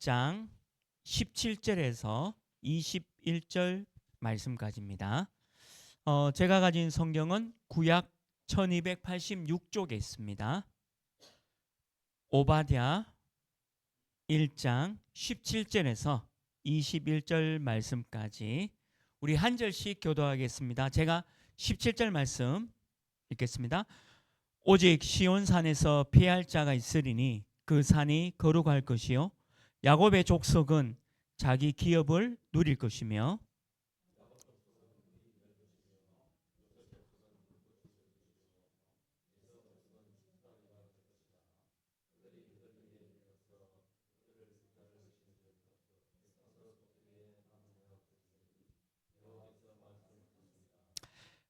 1장 17절에서 21절 말씀까지입니다. 제가 가진 성경은 구약 1286쪽에 있습니다. 오바댜 1장 17절에서 21절 말씀까지 우리 한 절씩 교도하겠습니다. 제가 17절 말씀 읽겠습니다. 오직 시온산에서 피할 자가 있으리니 그 산이 거룩할 것이요 야곱의 족속은 자기 기업을 누릴 것이며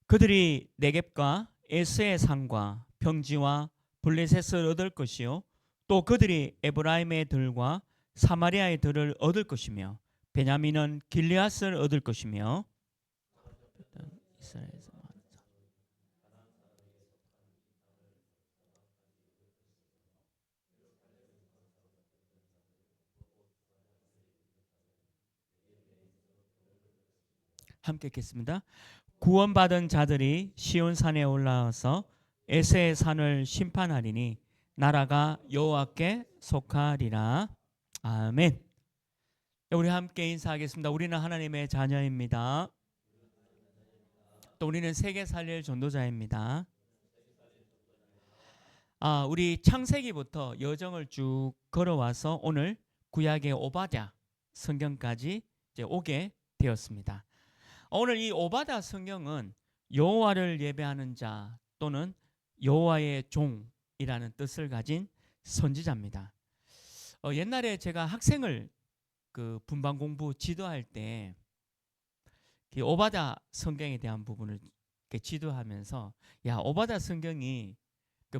그들이 네겝과 에스의 산과 평지와 블레셋을 얻을 것이요 또 그들이 에브라임의 들과 사마리아의 들을 얻을 것이며 베냐민은 길르앗을 얻을 것이며 이스라엘에서 함께 읽겠습니다. 구원받은 자들이 시온산에 올라와서 에세의 산을 심판하리니 나라가 여호와께 속하리라. 아멘. 우리 함께 인사하겠습니다. 우리는 하나님의 자녀입니다. 또 우리는 세계 살릴 전도자입니다. 우리 창세기부터 여정을 쭉 걸어와서 오늘 구약의 오바댜 성경까지 이제 오게 되었습니다. 오늘 이 오바댜 성경은 여호와를 예배하는 자 또는 여호와의 종이라는 뜻을 가진 선지자입니다. 옛날에 제가 학생을 그 분반 공부 지도할 때 오바댜 성경에 대한 부분을 지도하면서 오바댜 성경이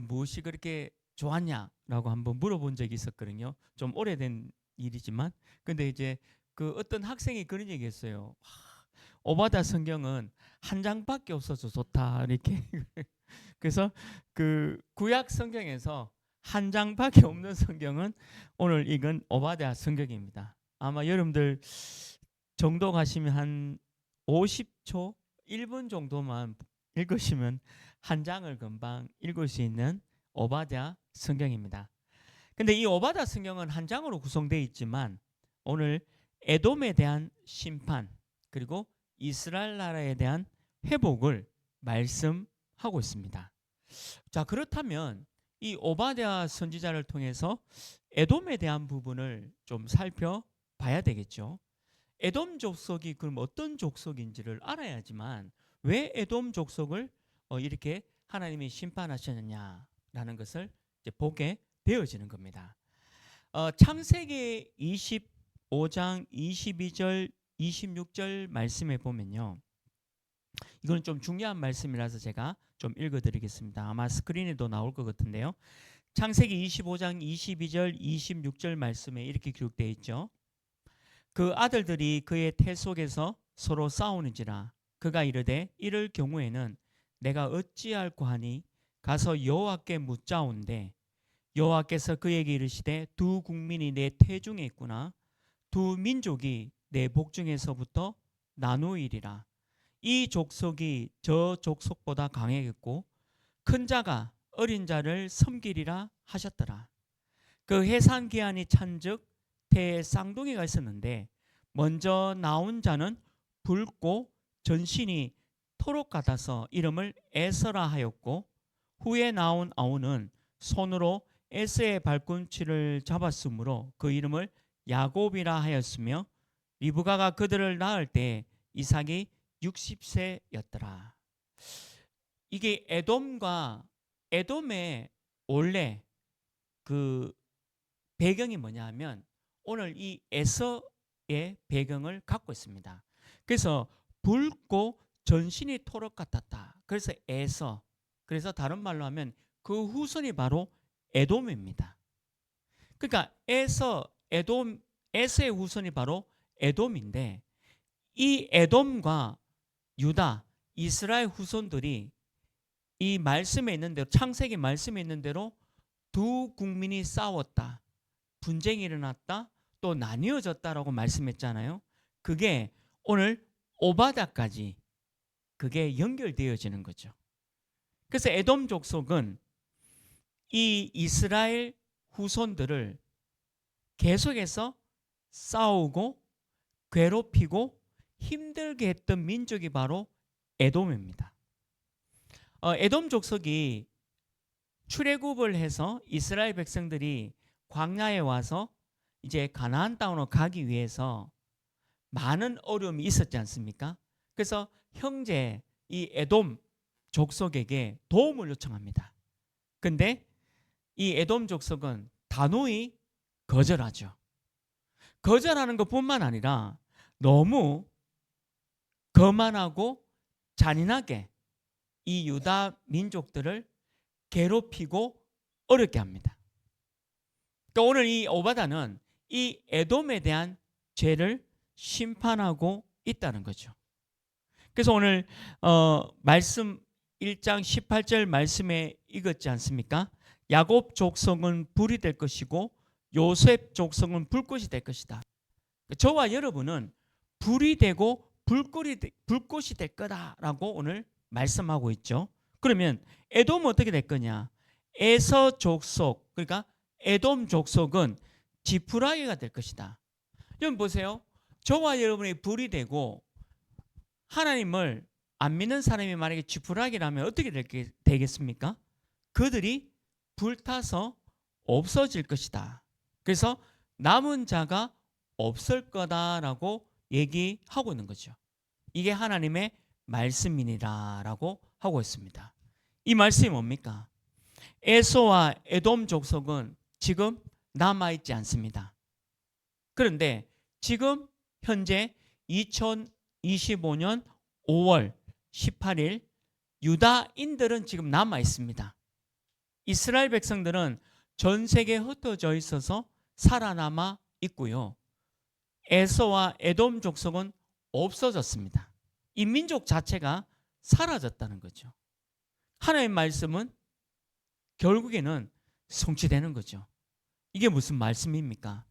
무엇이 그렇게 좋았냐라고 한번 물어본 적이 있었거든요. 좀 오래된 일이지만 근데 이제 그 어떤 학생이 그런 얘기했어요. 오바댜 성경은 한 장밖에 없어서 좋다 이렇게. 그래서 그 구약 성경에서 한 장밖에 없는 성경은 오늘 읽은 오바댜 성경입니다. 아마 여러분들 정도 가시면 한 50초, 1분 정도만 읽으시면 한 장을 금방 읽을 수 있는 오바댜 성경입니다. 근데 이 오바댜 성경은 한 장으로 구성되어 있지만 오늘 에돔에 대한 심판 그리고 이스라엘 나라에 대한 회복을 말씀하고 있습니다. 자, 그렇다면 이 오바댜 선지자를 통해서 에돔에 대한 부분을 좀 살펴봐야 되겠죠. 에돔 족속이 그럼 어떤 족속인지를 알아야지만 왜 에돔 족속을 이렇게 하나님이 심판하셨느냐라는 것을 이제 보게 되어지는 겁니다. 창세기 25장 22절 26절 말씀에 보면요. 이건 좀 중요한 말씀이라서 제가 좀 읽어드리겠습니다. 아마 스크린에도 나올 것 같은데요. 창세기 25장 22절 26절 말씀에 이렇게 기록되어 있죠. 그 아들들이 그의 태 속에서 서로 싸우는지라 그가 이르되 이럴 경우에는 내가 어찌할꼬 하니 가서 여호와께 묻자온대 여호와께서 그에게 이르시되 두 국민이 내 태 중에 있구나 두 민족이 내 복중에서부터 나누이리라 이 족속이 저 족속보다 강하겠고 큰 자가 어린 자를 섬기리라 하셨더라. 그 해산 기한이 찬즉 태에 쌍둥이가 있었는데 먼저 나온 자는 붉고 전신이 토록 같아서 이름을 에서라 하였고 후에 나온 아우는 손으로 에서의 발꿈치를 잡았으므로 그 이름을 야곱이라 하였으며 리브가가 그들을 낳을 때 이삭이 60세였더라. 이게 에돔의 원래 그 배경이 뭐냐 하면 오늘 이 에서의 배경을 갖고 있습니다. 그래서 붉고 전신이 토록 같았다. 그래서 에서. 그래서 다른 말로 하면 그 후손이 바로 에돔입니다. 그러니까 에서의 후손이 바로 에돔인데 이 에돔과 유다, 이스라엘 후손들이 이 말씀에 있는 대로 창세기 말씀에 있는 대로 두 국민이 싸웠다. 분쟁이 일어났다. 또 나뉘어졌다라고 말씀했잖아요. 그게 오늘 오바다까지 그게 연결되어지는 거죠. 그래서 에돔 족속은 이 이스라엘 후손들을 계속해서 싸우고 괴롭히고 힘들게 했던 민족이 바로 에돔입니다. 에돔 족속이 출애굽을 해서 이스라엘 백성들이 광야에 와서 이제 가나안 땅으로 가기 위해서 많은 어려움이 있었지 않습니까? 그래서 형제 이 에돔 족속에게 도움을 요청합니다. 근데 이 에돔 족속은 단호히 거절하죠. 거절하는 것뿐만 아니라 너무 거만하고 잔인하게 이 유다 민족들을 괴롭히고 어렵게 합니다. 그러니까 오늘 이 오바다는 이 에돔에 대한 죄를 심판하고 있다는 거죠. 그래서 오늘 말씀 1장 18절 말씀에 읽었지 않습니까? 야곱 족속은 불이 될 것이고 요셉 족속은 불꽃이 될 것이다. 저와 여러분은 불이 되고 불꽃이 될 거다라고 오늘 말씀하고 있죠. 그러면 에돔은 어떻게 될 거냐? 에서 족속, 그러니까 에돔 족속은 지푸라기가 될 것이다. 여러분 보세요. 저와 여러분이 불이 되고 하나님을 안 믿는 사람이 만약에 지푸라기라면 어떻게 되겠습니까? 그들이 불타서 없어질 것이다. 그래서 남은 자가 없을 거다라고 얘기하고 있는 거죠. 이게 하나님의 말씀이니라라고 하고 있습니다. 이 말씀이 뭡니까? 에서와 에돔 족속은 지금 남아있지 않습니다. 그런데 지금 현재 2025년 5월 18일 유다인들은 지금 남아있습니다. 이스라엘 백성들은 전 세계에 흩어져 있어서 살아남아 있고요. 에서와 에돔 족속은 없어졌습니다. 이 민족 자체가 사라졌다는 거죠. 하나님의 말씀은 결국에는 성취되는 거죠. 이게 무슨 말씀입니까?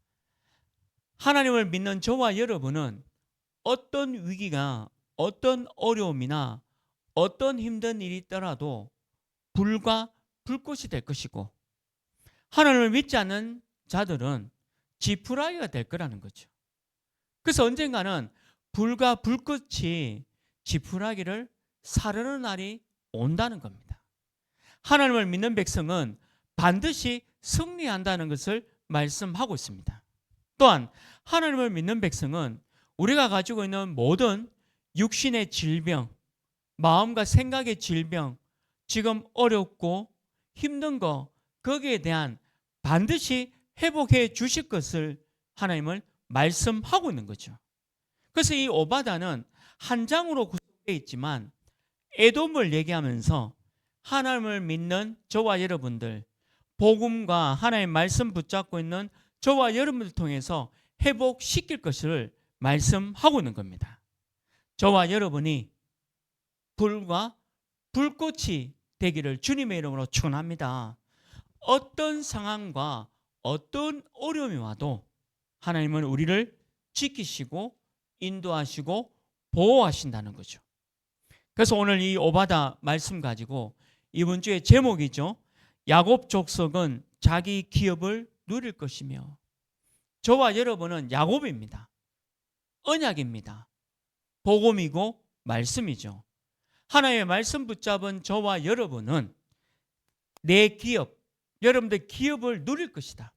하나님을 믿는 저와 여러분은 어떤 위기가, 어떤 어려움이나 어떤 힘든 일이 있더라도 불과 불꽃이 될 것이고, 하나님을 믿지 않는 자들은 지푸라기가 될 거라는 거죠. 그래서 언젠가는 불과 불꽃이 지푸라기를 사르는 날이 온다는 겁니다. 하나님을 믿는 백성은 반드시 승리한다는 것을 말씀하고 있습니다. 또한 하나님을 믿는 백성은 우리가 가지고 있는 모든 육신의 질병, 마음과 생각의 질병, 지금 어렵고 힘든 거, 거기에 대한 반드시 회복해 주실 것을 하나님을 말씀하고 있는 거죠. 그래서 이 오바다는 한 장으로 구성되어 있지만 에돔을 얘기하면서 하나님을 믿는 저와 여러분들, 복음과 하나님의 말씀 붙잡고 있는 저와 여러분들 통해서 회복시킬 것을 말씀하고 있는 겁니다. 저와 여러분이 불과 불꽃이 되기를 주님의 이름으로 축원합니다. 어떤 상황과 어떤 어려움이 와도 하나님은 우리를 지키시고 인도하시고 보호하신다는 거죠. 그래서 오늘 이 오바다 말씀 가지고 이번 주의 제목이죠. 야곱 족속은 자기 기업을 누릴 것이며, 저와 여러분은 야곱입니다. 언약입니다. 복음이고 말씀이죠. 하나님의 말씀 붙잡은 저와 여러분은 내 기업, 여러분들 기업을 누릴 것이다.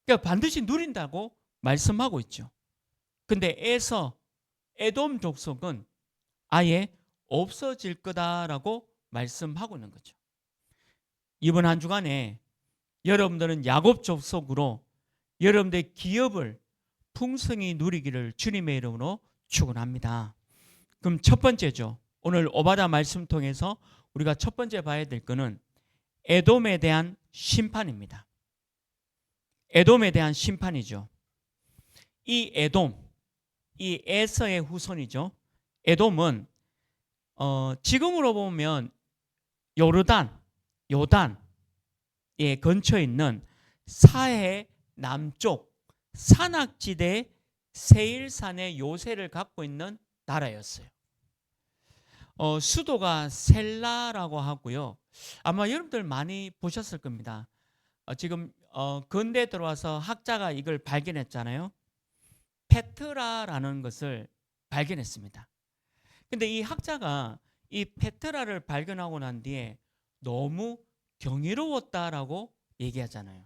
그러니까 반드시 누린다고 말씀하고 있죠. 근데 에돔 족속은 아예 없어질 거다라고 말씀하고 있는 거죠. 이번 한 주간에 여러분들은 야곱 족속으로 여러분들의 기업을 풍성히 누리기를 주님의 이름으로 축원합니다. 그럼 첫 번째죠. 오늘 오바다 말씀 통해서 우리가 첫 번째 봐야 될 것은 에돔에 대한 심판입니다. 에돔에 대한 심판이죠. 이 에돔, 이 에서의 후손이죠. 에돔은 지금으로 보면 요단에 근처에 있는 사해 남쪽 산악지대 세일산의 요새를 갖고 있는 나라였어요. 수도가 셀라라고 하고요. 아마 여러분들 많이 보셨을 겁니다. 지금 근대에 들어와서 학자가 이걸 발견했잖아요. 페트라라는 것을 발견했습니다. 근데 이 학자가 이 페트라를 발견하고 난 뒤에 너무 경이로웠다라고 얘기하잖아요.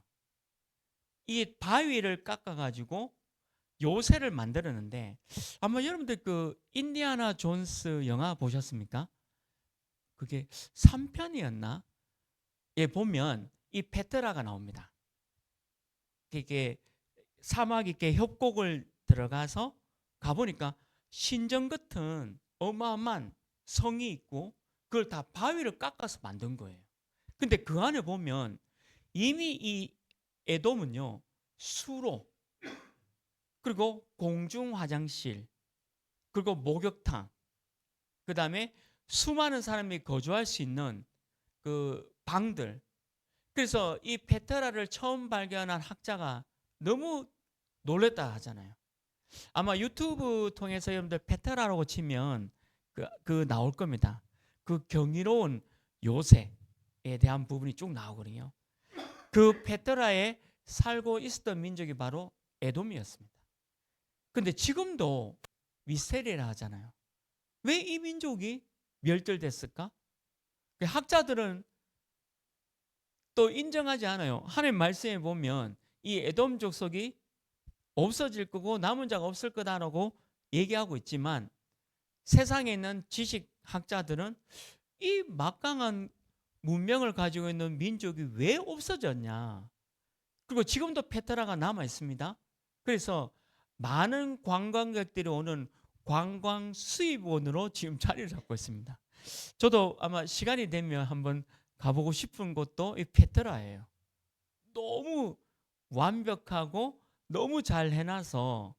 이 바위를 깎아가지고 요새를 만들었는데 아마 여러분들 그 인디아나 존스 영화 보셨습니까? 그게 3편이었나? 예, 보면 이 페트라가 나옵니다. 이게 사막 있게 협곡을 들어가서 가보니까 신전 같은 어마어마한 성이 있고 그걸 다 바위를 깎아서 만든 거예요. 근데 그 안에 보면 이미 이 에돔은요, 수로, 그리고 공중 화장실, 그리고 목욕탕, 그 다음에 수많은 사람이 거주할 수 있는 그 방들. 그래서 이 페트라를 처음 발견한 학자가 너무 놀랬다 하잖아요. 아마 유튜브 통해서 여러분들 페트라라고 치면 그 나올 겁니다. 그 경이로운 요새에 대한 부분이 쭉 나오거든요. 그 페트라에 살고 있었던 민족이 바로 에돔이었습니다. 근데 지금도 미스테리라 하잖아요. 왜 이 민족이 멸절됐을까? 학자들은 또 인정하지 않아요. 하나님 말씀에 보면 이 에돔 족속이 없어질 거고 남은 자가 없을 거다라고 얘기하고 있지만 세상에 있는 지식학자들은 이 막강한 문명을 가지고 있는 민족이 왜 없어졌냐. 그리고 지금도 페트라가 남아 있습니다. 그래서 많은 관광객들이 오는 관광 수입원으로 지금 자리를 잡고 있습니다. 저도 아마 시간이 되면 한번 가보고 싶은 곳도 이 페트라예요. 너무 완벽하고 너무 잘 해놔서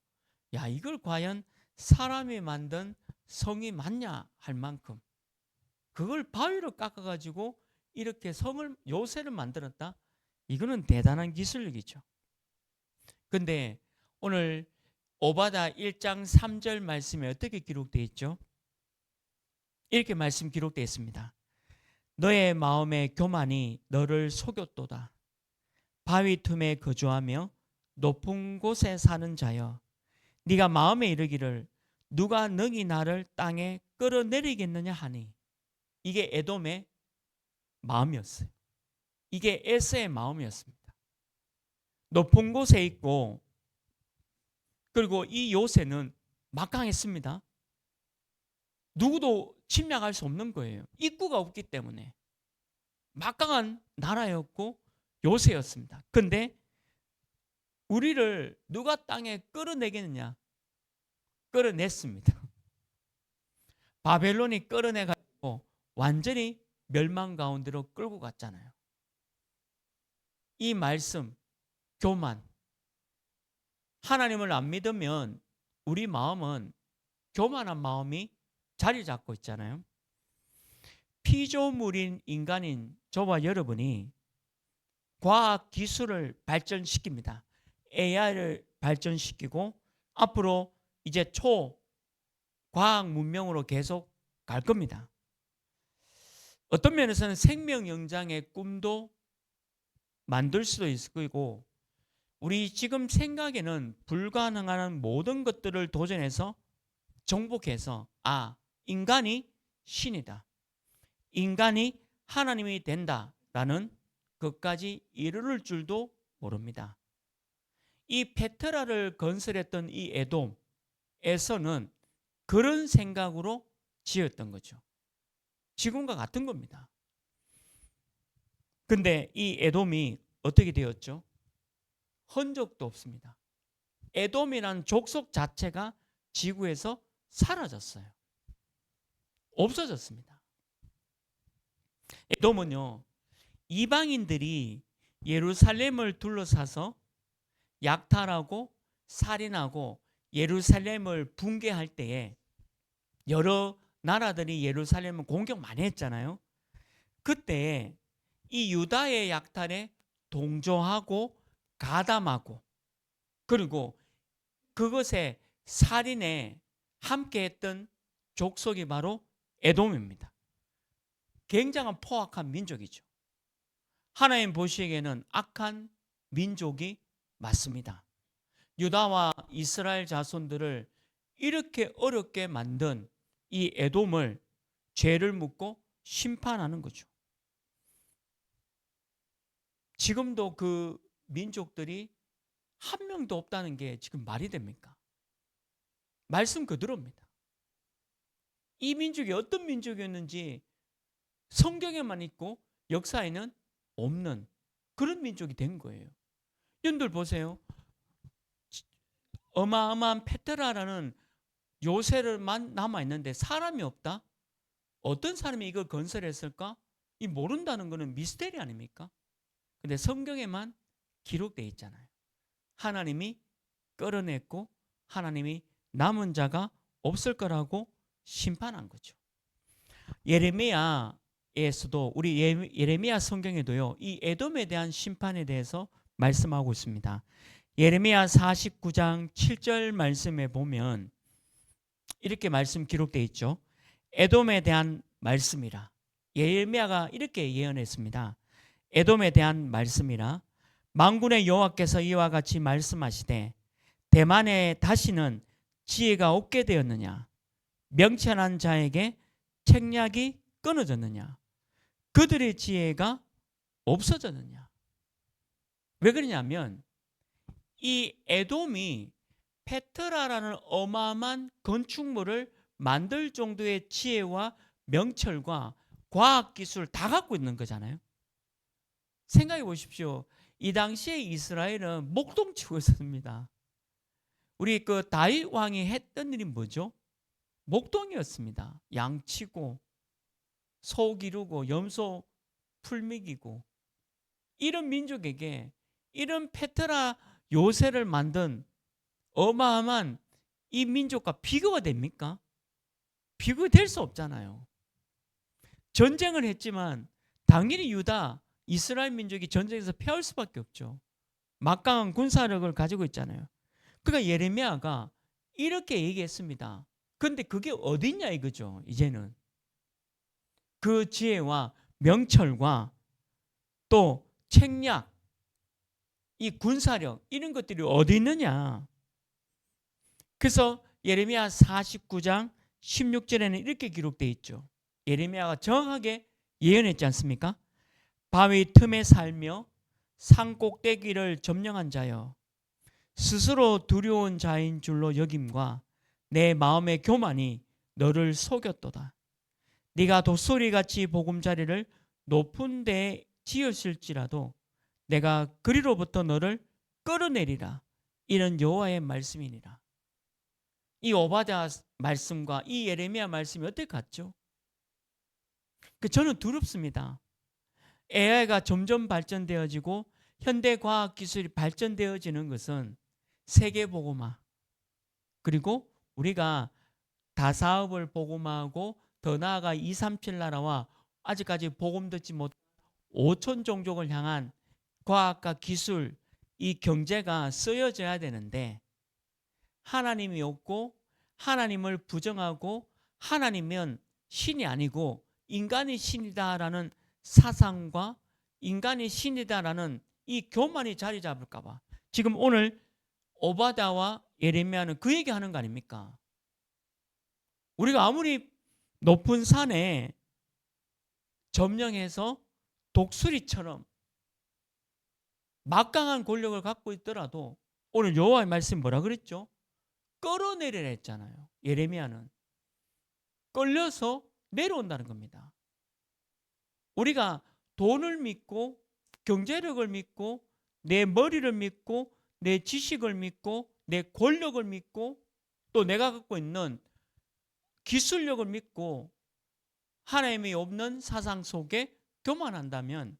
야, 이걸 과연 사람이 만든 성이 맞냐 할 만큼 그걸 바위로 깎아가지고 이렇게 성을 요새를 만들었다. 이거는 대단한 기술력이죠. 근데 오늘 오바다 1장 3절 말씀에 어떻게 기록되어 있죠? 이렇게 말씀 기록되어 있습니다. 너의 마음의 교만이 너를 속였도다. 바위 틈에 거주하며 높은 곳에 사는 자여, 네가 마음에 이르기를 누가 능히 나를 땅에 끌어내리겠느냐 하니. 이게 에돔의 마음이었어요. 이게 에서의 마음이었습니다. 높은 곳에 있고 그리고 이 요새는 막강했습니다. 누구도 침략할 수 없는 거예요. 입구가 없기 때문에. 막강한 나라였고 요새였습니다. 근데 우리를 누가 땅에 끌어내겠느냐? 끌어냈습니다. 바벨론이 끌어내가지고 완전히 멸망 가운데로 끌고 갔잖아요. 이 말씀, 교만. 하나님을 안 믿으면 우리 마음은 교만한 마음이 자리 잡고 있잖아요. 피조물인 인간인 저와 여러분이 과학 기술을 발전시킵니다. AI를 발전시키고 앞으로 이제 초과학 문명으로 계속 갈 겁니다. 어떤 면에서는 생명 연장의 꿈도 만들 수도 있을 거고 우리 지금 생각에는 불가능한 모든 것들을 도전해서 정복해서 인간이 신이다. 인간이 하나님이 된다라는 것까지 이르를 줄도 모릅니다. 이 페트라를 건설했던 이 에돔에서는 그런 생각으로 지었던 거죠. 지금과 같은 겁니다. 근데 이 에돔이 어떻게 되었죠? 흔적도 없습니다. 에돔이라는 족속 자체가 지구에서 사라졌어요. 없어졌습니다. 에돔은요, 이방인들이 예루살렘을 둘러싸서 약탈하고 살인하고 예루살렘을 붕괴할 때에 여러 나라들이 예루살렘을 공격 많이 했잖아요. 그때 이 유다의 약탈에 동조하고 가담하고 그리고 그것에 살인에 함께했던 족속이 바로 에돔입니다. 굉장한 포악한 민족이죠. 하나님 보시기에는 악한 민족이 맞습니다. 유다와 이스라엘 자손들을 이렇게 어렵게 만든 이 에돔을 죄를 묻고 심판하는 거죠. 지금도 그 민족들이 한 명도 없다는 게 지금 말이 됩니까? 말씀 그대로입니다. 이 민족이 어떤 민족이었는지 성경에만 있고 역사에는 없는 그런 민족이 된 거예요. 여러분들 보세요. 어마어마한 페트라라는 요새를만 남아있는데 사람이 없다? 어떤 사람이 이걸 건설했을까? 이 모른다는 것은 미스테리 아닙니까? 근데 성경에만 기록되어 있잖아요. 하나님이 끌어냈고 하나님이 남은 자가 없을 거라고 심판한 거죠. 예레미야에서도 우리 예레미야 성경에도요. 이 에돔에 대한 심판에 대해서 말씀하고 있습니다. 예레미야 49장 7절 말씀에 보면 이렇게 말씀 기록되어 있죠. 에돔에 대한 말씀이라. 예레미야가 이렇게 예언했습니다. 에돔에 대한 말씀이라. 만군의 여호와께서 이와 같이 말씀하시되 대만에 다시는 지혜가 없게 되었느냐? 명철한 자에게 책략이 끊어졌느냐? 그들의 지혜가 없어졌느냐? 왜 그러냐면 이 에돔이 페트라라는 어마어마한 건축물을 만들 정도의 지혜와 명철과 과학기술 다 갖고 있는 거잖아요. 생각해 보십시오. 이 당시에 이스라엘은 목동치고 있었습니다. 우리 그 다윗 왕이 했던 일이 뭐죠? 목동이었습니다. 양치고 소 기르고 염소 풀먹이고 이런 민족에게 이런 페트라 요새를 만든 어마어마한 이 민족과 비교가 됩니까? 비교될 수 없잖아요. 전쟁을 했지만 당연히 유다, 이스라엘 민족이 전쟁에서 패할 수밖에 없죠. 막강한 군사력을 가지고 있잖아요. 그러니까 예레미야가 이렇게 얘기했습니다. 그런데 그게 어딨냐 이거죠. 이제는 그 지혜와 명철과 또 책략, 이 군사력 이런 것들이 어디 있느냐. 그래서 예레미야 49장 16절에는 이렇게 기록되어 있죠. 예레미야가 정확하게 예언했지 않습니까? 바위 틈에 살며 산 꼭대기를 점령한 자여 스스로 두려운 자인 줄로 여김과 내 마음의 교만이 너를 속였도다. 네가 독수리같이 보금자리를 높은 데에 지었을지라도 내가 그리로부터 너를 끌어내리라. 이런 여호와의 말씀이니라. 이 오바댜 말씀과 이 예레미야 말씀이 어떻게 같죠? 저는 두렵습니다. AI가 점점 발전되어지고 현대 과학 기술이 발전되어지는 것은 세계 복음화 그리고 우리가 다사업을 복음화하고 더 나아가 237 나라와 아직까지 복음 듣지 못한 5천 종족을 향한 과학과 기술 이 경제가 쓰여져야 되는데 하나님이 없고 하나님을 부정하고 하나님은 신이 아니고 인간이 신이다라는 사상과 인간이 신이다라는 이 교만이 자리 잡을까 봐 지금 오늘 오바댜와 예레미야는 그 얘기하는 거 아닙니까? 우리가 아무리 높은 산에 점령해서 독수리처럼 막강한 권력을 갖고 있더라도 오늘 여호와의 말씀 뭐라 그랬죠? 끌어내리라 했잖아요. 예레미야는 끌려서 내려온다는 겁니다. 우리가 돈을 믿고 경제력을 믿고 내 머리를 믿고 내 지식을 믿고 내 권력을 믿고 또 내가 갖고 있는 기술력을 믿고 하나님이 없는 사상 속에 교만한다면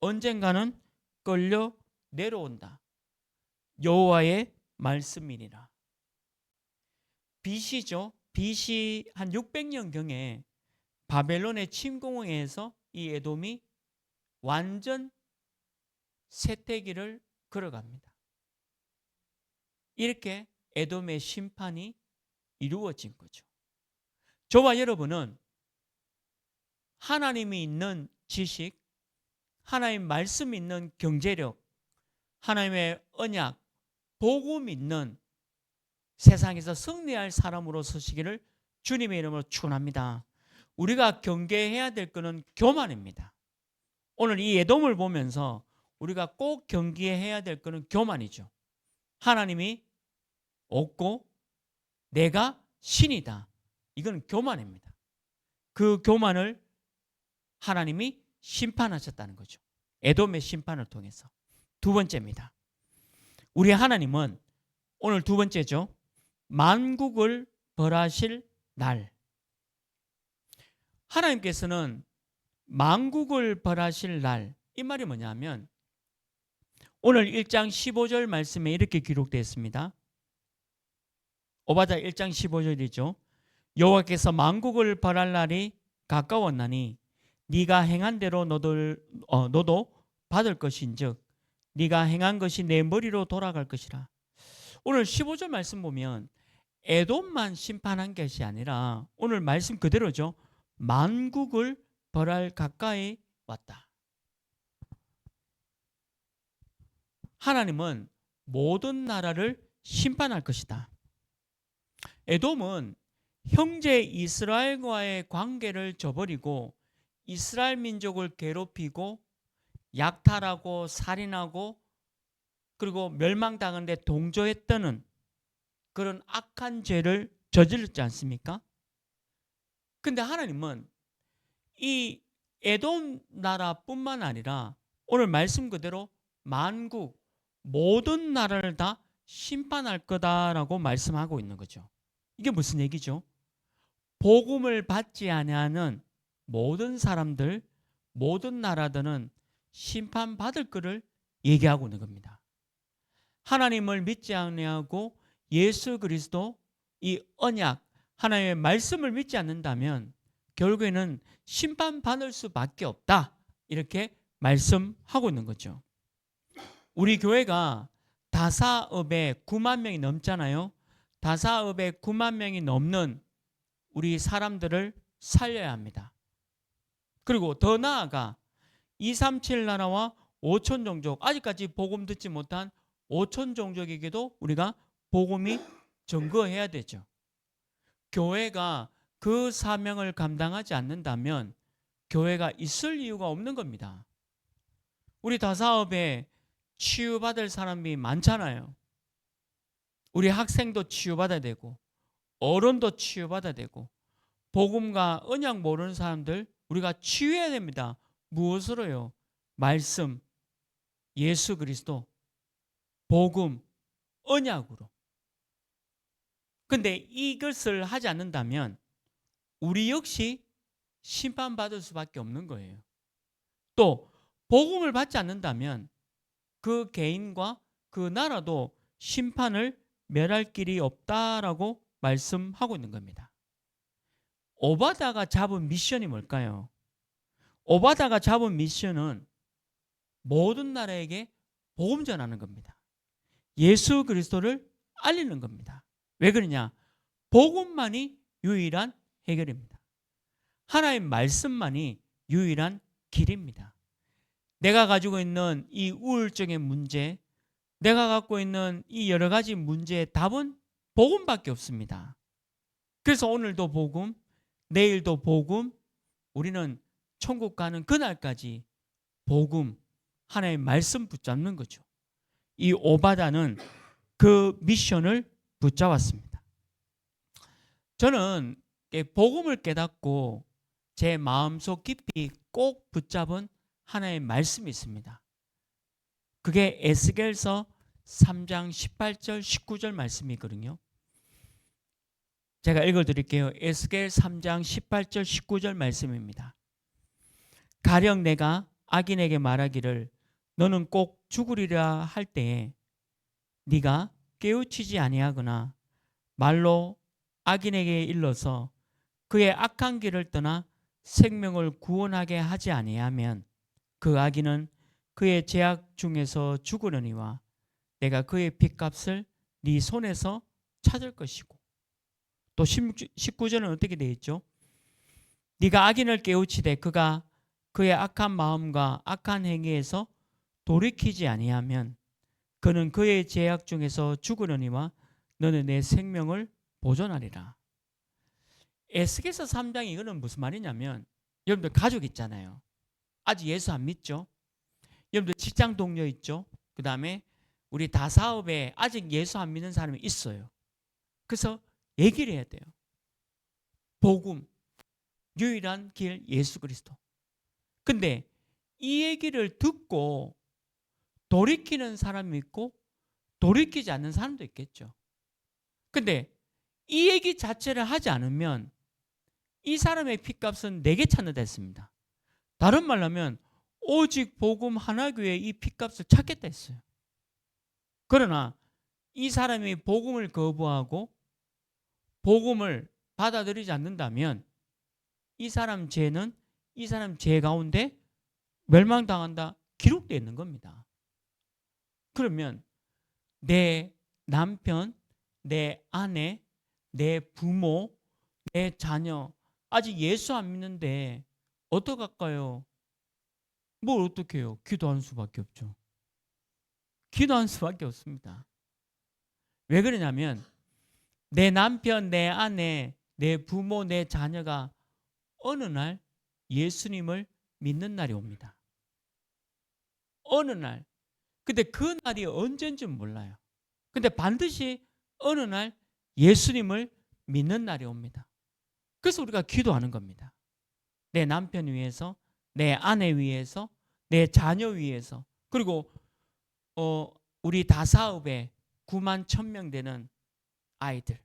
언젠가는 끌려 내려온다. 여호와의 말씀이니라. BC죠. BC 한 600년경에 바벨론의 침공에 의해서 이 에돔이 완전 쇠퇴기를 걸어갑니다. 이렇게 에돔의 심판이 이루어진 거죠. 저와 여러분은 하나님이 있는 지식, 하나님 말씀 있는 경제력, 하나님의 언약, 복음 있는 세상에서 승리할 사람으로 서시기를 주님의 이름으로 축원합니다. 우리가 경계해야 될 것은 교만입니다. 오늘 이 에돔을 보면서 우리가 꼭 경계해야 될 것은 교만이죠. 하나님이 없고 내가 신이다. 이건 교만입니다. 그 교만을 하나님이 심판하셨다는 거죠. 에돔의 심판을 통해서. 두 번째입니다. 우리 하나님은 오늘 두 번째죠. 만국을 벌하실 날. 하나님께서는 만국을 벌하실 날, 이 말이 뭐냐면 오늘 1장 15절 말씀에 이렇게 기록되어 있습니다. 오바다 1장 15절이죠. 여호와께서 만국을 벌할 날이 가까웠나니 네가 행한 대로 너도 받을 것인즉 네가 행한 것이 내 머리로 돌아갈 것이라. 오늘 15절 말씀 보면 에돔만 심판한 것이 아니라 오늘 말씀 그대로죠. 만국을 벌할 가까이 왔다. 하나님은 모든 나라를 심판할 것이다. 에돔은 형제 이스라엘과의 관계를 저버리고 이스라엘 민족을 괴롭히고 약탈하고 살인하고 그리고 멸망당하는데 동조했다는 그런 악한 죄를 저질렀지 않습니까? 근데 하나님은 이 에돔 나라뿐만 아니라 오늘 말씀 그대로 만국 모든 나라를 다 심판할 거다라고 말씀하고 있는 거죠. 이게 무슨 얘기죠? 복음을 받지 아니하는 모든 사람들, 모든 나라들은 심판받을 것을 얘기하고 있는 겁니다. 하나님을 믿지 아니하고 예수 그리스도 이 언약, 하나님의 말씀을 믿지 않는다면 결국에는 심판받을 수밖에 없다. 이렇게 말씀하고 있는 거죠. 우리 교회가 다사업에 9만 명이 넘잖아요. 다사업에 9만 명이 넘는 우리 사람들을 살려야 합니다. 그리고 더 나아가 237 나라와 5천 종족, 아직까지 복음 듣지 못한 5천 종족에게도 우리가 복음이 전거해야 되죠. 교회가 그 사명을 감당하지 않는다면 교회가 있을 이유가 없는 겁니다. 우리 다사업에 치유받을 사람이 많잖아요. 우리 학생도 치유받아야 되고 어른도 치유받아야 되고 복음과 언약 모르는 사람들 우리가 치유해야 됩니다. 무엇으로요? 말씀, 예수 그리스도, 복음, 언약으로. 근데 이것을 하지 않는다면 우리 역시 심판받을 수밖에 없는 거예요. 또 복음을 받지 않는다면 그 개인과 그 나라도 심판을 면할 길이 없다라고 말씀하고 있는 겁니다. 오바다가 잡은 미션이 뭘까요? 오바다가 잡은 미션은 모든 나라에게 복음 전하는 겁니다. 예수 그리스도를 알리는 겁니다. 왜 그러냐? 복음만이 유일한 해결입니다. 하나님 말씀만이 유일한 길입니다. 내가 가지고 있는 이 우울증의 문제, 내가 갖고 있는 이 여러 가지 문제의 답은 복음밖에 없습니다. 그래서 오늘도 복음, 내일도 복음, 우리는 천국 가는 그날까지 복음, 하나님의 말씀 붙잡는 거죠. 이 오바다는 그 미션을 붙잡았습니다. 저는 복음을 깨닫고 제 마음속 깊이 꼭 붙잡은 하나님의 말씀이 있습니다. 그게 에스겔서 3장 18절 19절 말씀이거든요. 제가 읽어드릴게요. 에스겔 3장 18절 19절 말씀입니다. 가령 내가 악인에게 말하기를 너는 꼭 죽으리라 할 때에 네가 깨우치지 아니하거나 말로 악인에게 일러서 그의 악한 길을 떠나 생명을 구원하게 하지 아니하면 그 악인은 그의 죄악 중에서 죽으려니와 내가 그의 핏값을 네 손에서 찾을 것이고, 또 19절은 어떻게 되어 있죠? 네가 악인을 깨우치되 그가 그의 악한 마음과 악한 행위에서 돌이키지 아니하면 그는 그의 죄악 중에서 죽으려니와 너는 내 생명을 보존하리라. 에스겔서 3장 이거는 무슨 말이냐면, 여러분들 가족 있잖아요. 아직 예수 안 믿죠? 여러분들 직장 동료 있죠? 그 다음에 우리 다사업에 아직 예수 안 믿는 사람이 있어요. 그래서 얘기를 해야 돼요. 복음, 유일한 길 예수 그리스도. 근데 이 얘기를 듣고 돌이키는 사람이 있고 돌이키지 않는 사람도 있겠죠. 근데 이 얘기 자체를 하지 않으면 이 사람의 핏값은 내게 찾는다 했습니다. 다른 말로 하면 오직 복음 하나교회 이 핏값을 찾겠다 했어요. 그러나 이 사람이 복음을 거부하고 복음을 받아들이지 않는다면 이 사람 죄는 이 사람 죄 가운데 멸망당한다 기록되어 있는 겁니다. 그러면 내 남편, 내 아내, 내 부모, 내 자녀 아직 예수 안 믿는데 어떡할까요? 뭘 어떻게 해요? 기도하는 수밖에 없죠. 기도하는 수밖에 없습니다. 왜 그러냐면 내 남편, 내 아내, 내 부모, 내 자녀가 어느 날 예수님을 믿는 날이 옵니다. 어느 날. 근데 그 날이 언제인지 몰라요. 근데 반드시 어느 날 예수님을 믿는 날이 옵니다. 그래서 우리가 기도하는 겁니다. 내 남편 위해서, 내 아내 위해서, 내 자녀 위해서, 그리고 우리 다사업에 9만 1,000명 되는 아이들.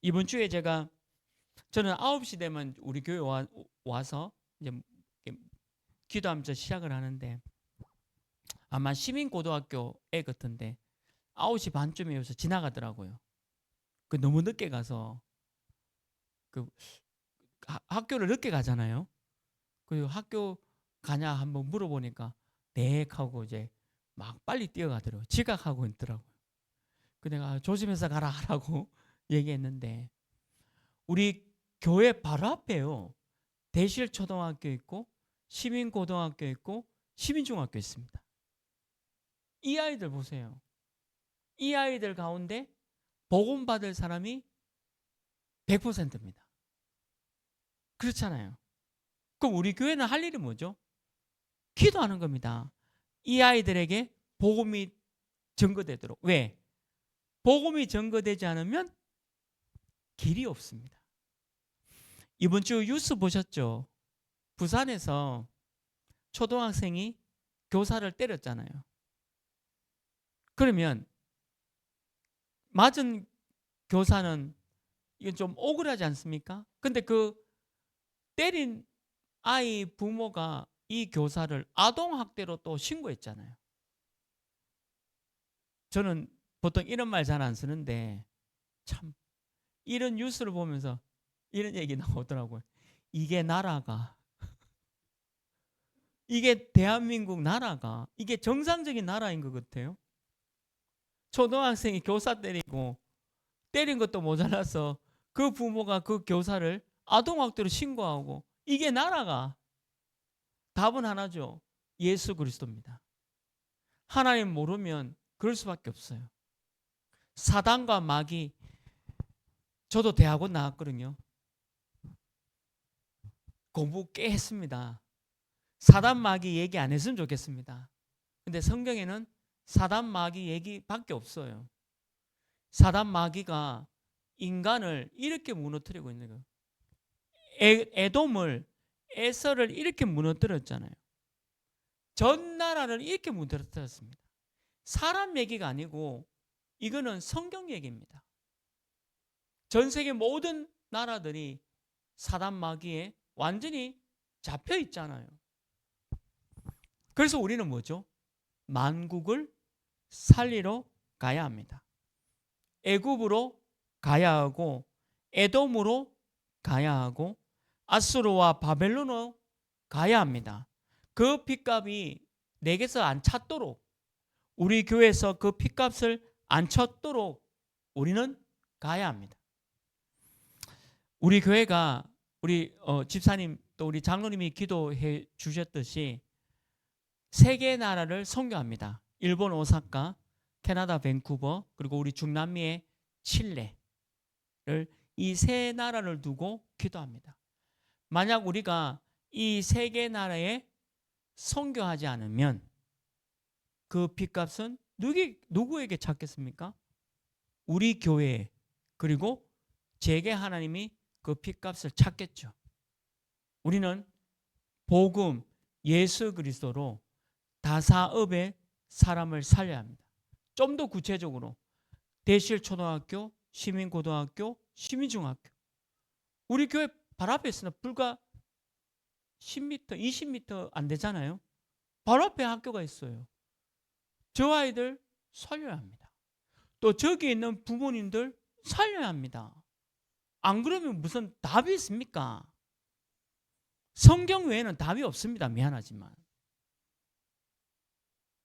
이번 주에 저는 9시 되면 우리 교회 와서 이제 기도하면서 시작을 하는데 아마 시민고등학교 애 같은데 9시 반쯤에 여기서 지나가더라고요. 그 너무 늦게 가서 그 학교를 늦게 가잖아요. 그리고 학교 가냐 한번 물어보니까 네 하고 이제 막 빨리 뛰어가더라고요. 지각하고 있더라고요. 그 내가 조심해서 가라 하라고 얘기했는데 우리 교회 바로 앞에요. 대실초등학교 있고 시민고등학교 있고 시민중학교 있습니다. 이 아이들 보세요. 이 아이들 가운데 복음 받을 사람이 100%입니다. 그렇잖아요. 그럼 우리 교회는 할 일이 뭐죠? 기도하는 겁니다. 이 아이들에게 복음이 전거되도록. 왜? 복음이 전거되지 않으면 길이 없습니다. 이번 주 뉴스 보셨죠? 부산에서 초등학생이 교사를 때렸잖아요. 그러면 맞은 교사는 이건 좀 억울하지 않습니까? 근데 그 때린 아이 부모가 이 교사를 아동학대로 또 신고했잖아요. 저는 보통 이런 말 잘 안 쓰는데 참 이런 뉴스를 보면서 이런 얘기 나오더라고요. 이게 나라가 이게 대한민국 나라가 이게 정상적인 나라인 것 같아요. 초등학생이 교사 때리고 때린 것도 모자라서 그 부모가 그 교사를 아동학대로 신고하고 이게 나라가 답은 하나죠. 예수 그리스도입니다. 하나님 모르면 그럴 수밖에 없어요. 사단과 마귀 저도 대학원 나왔거든요. 공부 꽤 했습니다. 사단 마귀 얘기 안 했으면 좋겠습니다. 근데 성경에는 사단 마귀 얘기밖에 없어요. 사단 마귀가 인간을 이렇게 무너뜨리고 있는 거예요. 에돔을 에서를 이렇게 무너뜨렸잖아요. 전 나라를 이렇게 무너뜨렸습니다. 사람 얘기가 아니고 이거는 성경 얘기입니다. 전 세계 모든 나라들이 사단 마귀에 완전히 잡혀 있잖아요. 그래서 우리는 뭐죠? 만국을 살리러 가야 합니다. 애굽으로 가야 하고 에돔으로 가야 하고 아수르와 바벨론으로 가야 합니다. 그 핏값이 내게서 안 찾도록 우리 교회에서 그 핏값을 안 찾도록 우리는 가야 합니다. 우리 교회가 우리 집사님 또 우리 장로님이 기도해 주셨듯이 세계 나라를 선교합니다. 일본 오사카, 캐나다 밴쿠버, 그리고 우리 중남미의 칠레를 이 세 나라를 두고 기도합니다. 만약 우리가 이 세계 나라에 선교하지 않으면 그 빚값은 누구에게 찾겠습니까? 우리 교회, 그리고 제게 하나님이 그 빚값을 찾겠죠. 우리는 복음 예수 그리스도로 다사업의 사람을 살려야 합니다. 좀 더 구체적으로 대실초등학교, 시민고등학교, 시민중학교, 우리 교회 바로 앞에 있으나 불과 10m, 20m 안 되잖아요. 바로 앞에 학교가 있어요. 저 아이들 살려야 합니다. 또 저기 있는 부모님들 살려야 합니다. 안 그러면 무슨 답이 있습니까? 성경 외에는 답이 없습니다. 미안하지만.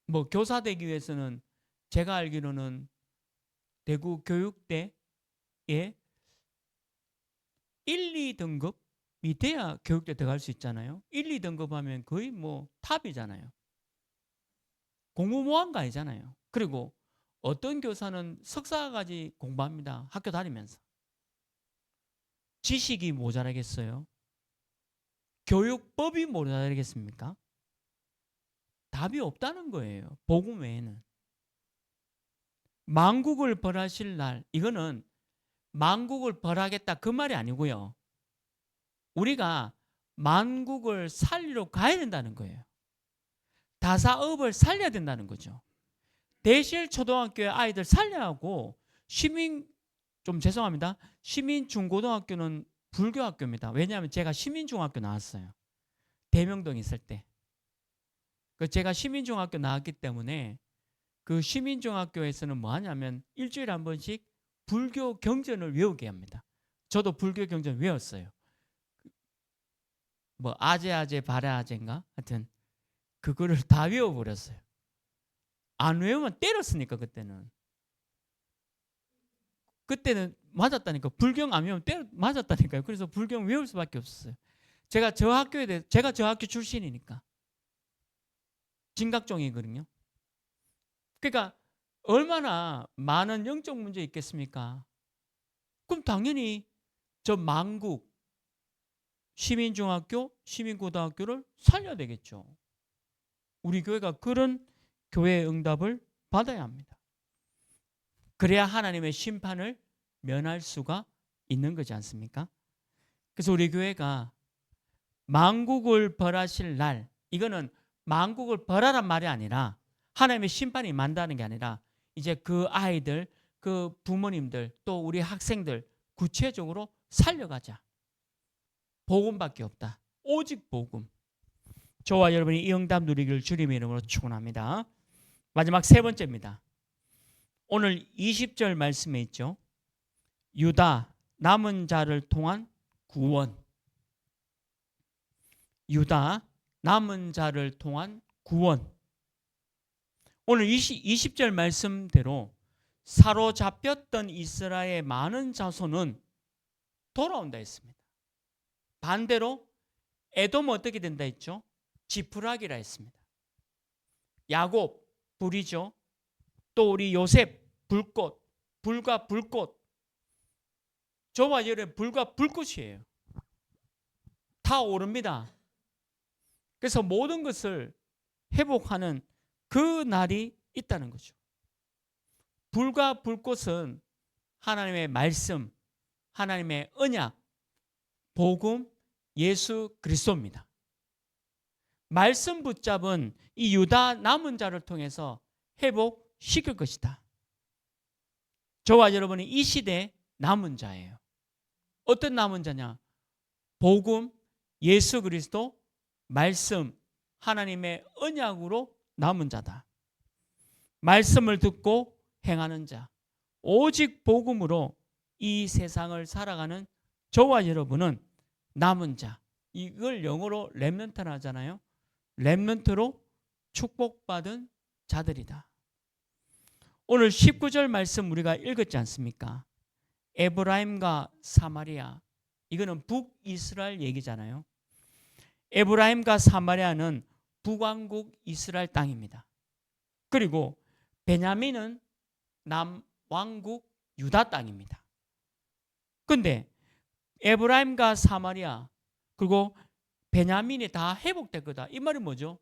뭐 교사 되기 위해서는 제가 알기로는 대구 교육대에 1, 2등급이 돼야 교육대 들어갈 수 있잖아요. 1, 2등급 하면 거의 뭐 탑이잖아요. 공부모함가이잖아요. 그리고 어떤 교사는 석사까지 공부합니다. 학교 다니면서. 지식이 모자라겠어요? 교육법이 모자라겠습니까? 답이 없다는 거예요. 복음 외에는. 만국을 벌하실 날, 이거는 만국을 벌하겠다 그 말이 아니고요. 우리가 만국을 살리러 가야 된다는 거예요. 다사업을 살려야 된다는 거죠. 대실초등학교의 아이들 살려야 하고, 좀 죄송합니다. 시민중고등학교는 불교학교입니다. 왜냐하면 제가 시민중학교 나왔어요. 대명동 있을 때. 제가 시민중학교 나왔기 때문에 그 시민중학교에서는 뭐 하냐면 일주일에 한 번씩 불교 경전을 외우게 합니다. 저도 불교 경전 외웠어요. 뭐 아제아제 바라아제인가? 하여튼 그거를 다 외워버렸어요. 안 외우면 때렸으니까 그때는. 그때는 맞았다니까. 불경 안 외우면 맞았다니까요. 그래서 불경 외울 수밖에 없었어요. 제가 저 학교 출신이니까. 진각종이거든요. 그러니까 얼마나 많은 영적 문제 있겠습니까? 그럼 당연히 저 만국 시민중학교, 시민고등학교를 살려야 되겠죠. 우리 교회가 그런 교회의 응답을 받아야 합니다. 그래야 하나님의 심판을 면할 수가 있는 거지 않습니까? 그래서 우리 교회가 만국을 벌하실 날, 이거는 만국을 벌하란 말이 아니라 하나님의 심판이 임한다는 게 아니라 이제 그 아이들, 그 부모님들, 또 우리 학생들 구체적으로 살려가자. 복음밖에 없다. 오직 복음. 저와 여러분이 이 응답 누리기를 주님의 이름으로 축원합니다. 마지막 세 번째입니다. 오늘 20절 말씀에 있죠. 유다 남은 자를 통한 구원. 유다 남은 자를 통한 구원. 오늘 20절 말씀대로 사로잡혔던 이스라엘의 많은 자손은 돌아온다 했습니다. 반대로 에돔은 어떻게 된다 했죠? 지푸라기라 했습니다. 야곱 불이죠. 또 우리 요셉 불꽃, 불과 불꽃. 저와 여러분 불과 불꽃이에요. 다 오릅니다. 그래서 모든 것을 회복하는 그 날이 있다는 거죠. 불과 불꽃은 하나님의 말씀, 하나님의 언약, 복음, 예수 그리스도입니다. 말씀 붙잡은 이 유다 남은 자를 통해서 회복시킬 것이다. 저와 여러분이 이 시대의 남은 자예요. 어떤 남은 자냐? 복음, 예수 그리스도, 말씀, 하나님의 언약으로 남은 자다. 말씀을 듣고 행하는 자, 오직 복음으로 이 세상을 살아가는 저와 여러분은 남은 자. 이걸 영어로 렘넌트라 하잖아요. 렘넌트로 축복받은 자들이다. 오늘 19절 말씀 우리가 읽었지 않습니까? 에브라임과 사마리아, 이거는 북이스라엘 얘기잖아요. 에브라임과 사마리아는 북왕국 이스라엘 땅입니다. 그리고 베냐민은 남왕국 유다 땅입니다. 근데 에브라임과 사마리아 그리고 베냐민이 다 회복될 거다. 이 말이 뭐죠?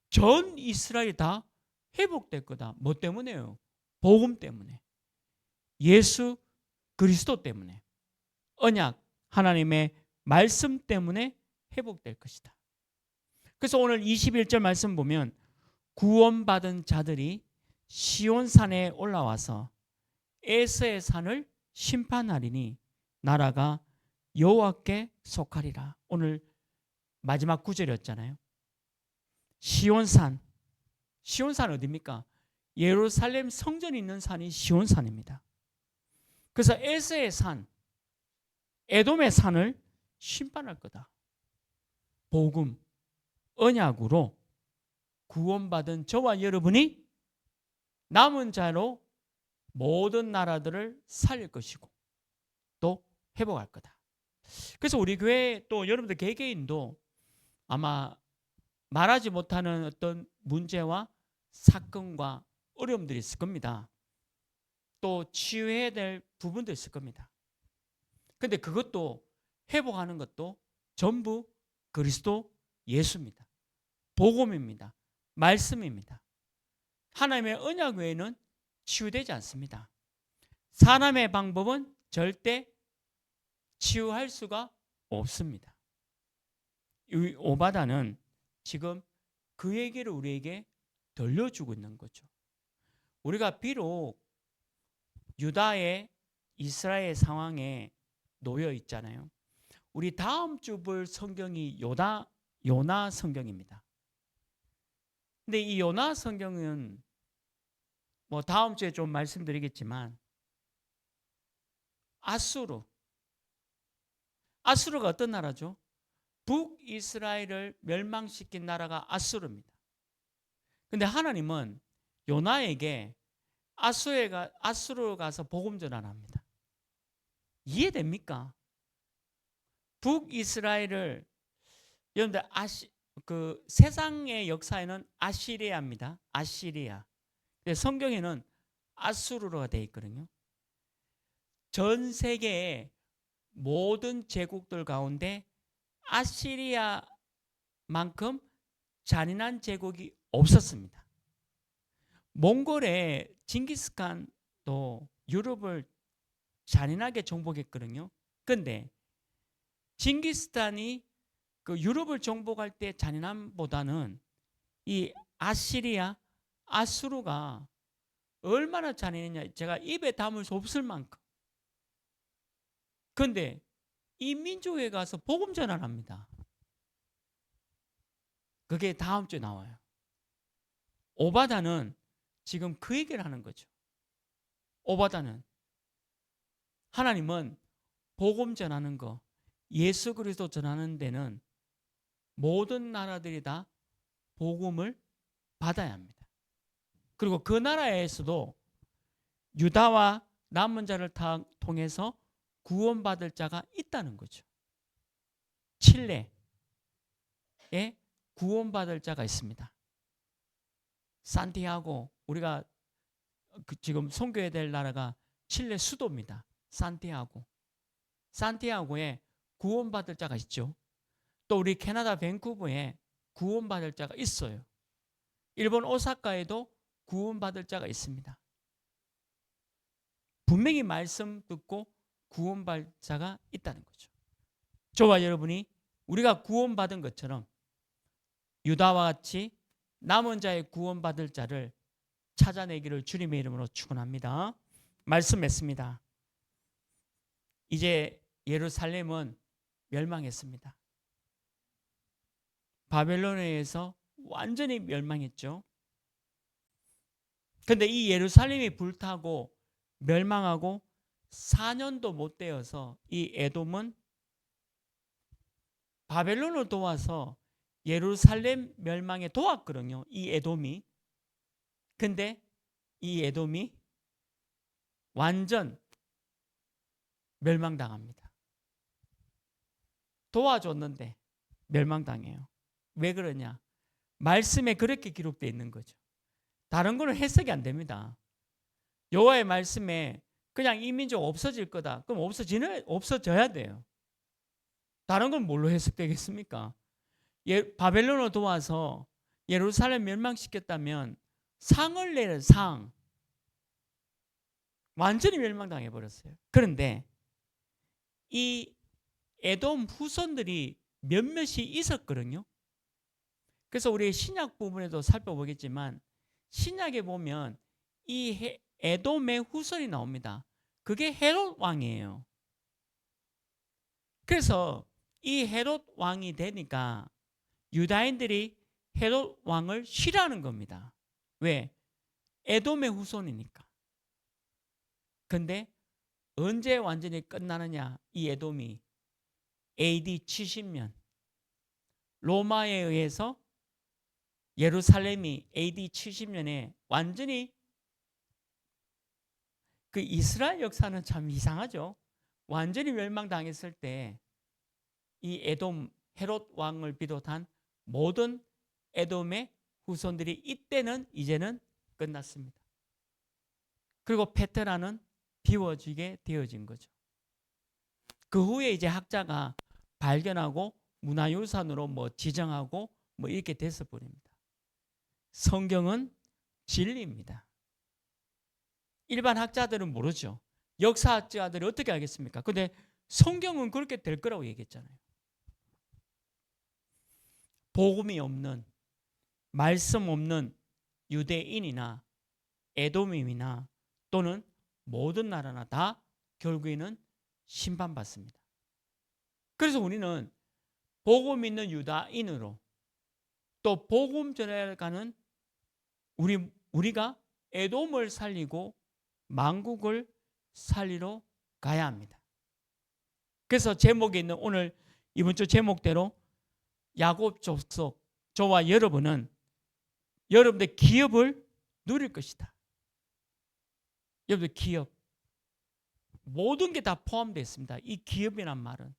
전 이스라엘이 다 회복될 거다. 뭐 때문에요? 복음 때문에. 예수 그리스도 때문에. 언약, 하나님의 말씀 때문에 회복될 것이다. 그래서 오늘 21절 말씀 보면 구원받은 자들이 시온산에 올라와서 에서의 산을 심판하리니 나라가 여호와께 속하리라. 오늘 마지막 구절이었잖아요. 시온산. 시온산 어디입니까? 예루살렘 성전이 있는 산이 시온산입니다. 그래서 에서의 산, 에돔의 산을 심판할 거다. 복음, 언약으로 구원받은 저와 여러분이 남은 자로 모든 나라들을 살릴 것이고 또 회복할 거다. 그래서 우리 교회 또 여러분들 개개인도 아마 말하지 못하는 어떤 문제와 사건과 어려움들이 있을 겁니다. 또 치유해야 될 부분도 있을 겁니다. 근데 그것도 회복하는 것도 전부 그리스도 예수입니다. 복음입니다. 말씀입니다. 하나님의 언약 외에는 치유되지 않습니다. 사람의 방법은 절대 치유할 수가 없습니다. 이 오바다는 지금 그 얘기를 우리에게 들려주고 있는 거죠. 우리가 비록 유다의 이스라엘 상황에 놓여 있잖아요. 우리 다음 주 볼 성경이 요나 성경입니다. 근데 이 요나 성경은 뭐 다음 주에 좀 말씀드리겠지만 아수르가 어떤 나라죠? 북이스라엘을 멸망시킨 나라가 아수르입니다. 근데 하나님은 요나에게 아수르 가서 복음 전환합니다. 이해됩니까? 북이스라엘을 여러분들 그 세상의 역사에는 아시리아입니다. 아시리아. 근데 성경에는 아수르가 되어 있거든요. 전 세계의 모든 제국들 가운데 아시리아만큼 잔인한 제국이 없었습니다. 몽골의 징기스칸도 유럽을 잔인하게 정복했거든요. 근데 징기스칸이 그 유럽을 정복할 때 잔인함보다는 이 아수르가 얼마나 잔인했냐 제가 입에 담을 수 없을 만큼. 근데 이 민족에 가서 복음 전환합니다. 그게 다음 주에 나와요. 오바다는 지금 그 얘기를 하는 거죠. 오바다는 하나님은 복음 전하는 거, 예수 그리스도 전하는 데는 모든 나라들이 다 복음을 받아야 합니다. 그리고 그 나라에서도 유다와 남은 자를 통해서 구원받을 자가 있다는 거죠. 칠레에 구원받을 자가 있습니다. 산티아고, 우리가 지금 선교해야 될 나라가 칠레 수도입니다. 산티아고에 구원받을 자가 있죠. 또 우리 캐나다 밴쿠버에 구원받을 자가 있어요. 일본 오사카에도 구원받을 자가 있습니다. 분명히 말씀 듣고 구원받을 자가 있다는 거죠. 저와 여러분이 우리가 구원받은 것처럼 유다와 같이 남은 자의 구원받을 자를 찾아내기를 주님의 이름으로 축원합니다. 말씀 맺습니다. 이제 예루살렘은 멸망했습니다. 바벨론에 의해서 완전히 멸망했죠. 그런데 이 예루살렘이 불타고 멸망하고 4년도 못 되어서 이 에돔은 바벨론을 도와서 예루살렘 멸망에 도왔거든요. 이 에돔이. 근데 이 에돔이 완전 멸망당합니다. 도와줬는데 멸망당해요. 왜 그러냐? 말씀에 그렇게 기록되어 있는 거죠. 다른 거는 해석이 안 됩니다. 여호와의 말씀에 그냥 이 민족 없어질 거다. 그럼 없어져야 돼요. 다른 건 뭘로 해석되겠습니까? 바벨론으로 도와서 예루살렘 멸망시켰다면 상을 내는 상. 완전히 멸망당해 버렸어요. 그런데 이 에돔 후손들이 몇몇이 있었거든요. 그래서 우리 신약 부분에도 살펴보겠지만 신약에 보면 이 에돔의 후손이 나옵니다. 그게 헤롯 왕이에요. 그래서 이 헤롯 왕이 되니까 유다인들이 헤롯 왕을 싫어하는 겁니다. 왜? 에돔의 후손이니까. 근데 언제 완전히 끝나느냐? 이 에돔이 AD 70년 로마에 의해서 예루살렘이 AD 70년에 완전히 그 이스라엘 역사는 참 이상하죠. 완전히 멸망당했을 때 이 에돔 헤롯 왕을 비롯한 모든 에돔의 후손들이 이때는 이제는 끝났습니다. 그리고 페트라는 비워지게 되어진 거죠. 그 후에 이제 학자가 발견하고 문화유산으로 지정하고 이렇게 돼서 버립니다. 성경은 진리입니다. 일반 학자들은 모르죠. 역사학자들이 어떻게 알겠습니까? 근데 성경은 그렇게 될 거라고 얘기했잖아요. 복음이 없는, 말씀 없는 유대인이나 에돔인이나 또는 모든 나라나 다 결국에는 심판받습니다. 그래서 우리는 복음 있는 유다인으로 또 복음 전해가는 우리가 에돔을 살리고 만국을 살리러 가야 합니다. 그래서 제목에 있는 오늘 이번 주 제목대로 야곱 족속 저와 여러분은 여러분들 기업을 누릴 것이다. 여러분들 기업 모든 게 다 포함되어 있습니다. 이 기업이란 말은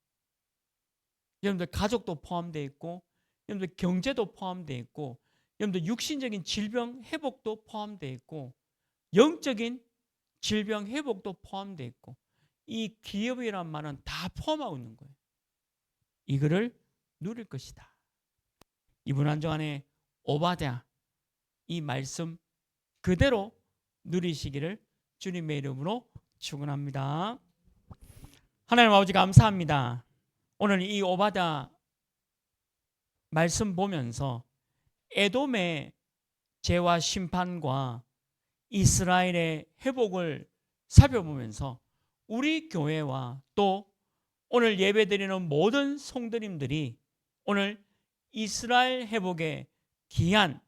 여러분들 가족도 포함되어 있고 여러분들 경제도 포함되어 있고 여러분들 육신적인 질병 회복도 포함되어 있고 영적인 질병 회복도 포함되어 있고 이 기업이란 말은 다 포함하고 있는 거예요. 이거를 누릴 것이다. 이번 한 주간에 오바댜 이 말씀 그대로 누리시기를 주님의 이름으로 축원합니다. 하나님 아버지 감사합니다. 오늘 이 오바댜 말씀 보면서 에돔의 죄와 심판과 이스라엘의 회복을 살펴보면서 우리 교회와 또 오늘 예배드리는 모든 성도님들이 오늘 이스라엘 회복의 귀한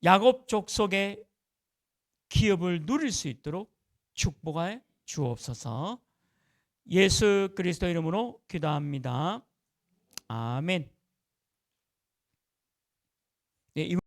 야곱 족속의 기업을 누릴 수 있도록 축복하여 주옵소서. 예수 그리스도 이름으로 기도합니다. 아멘. 네,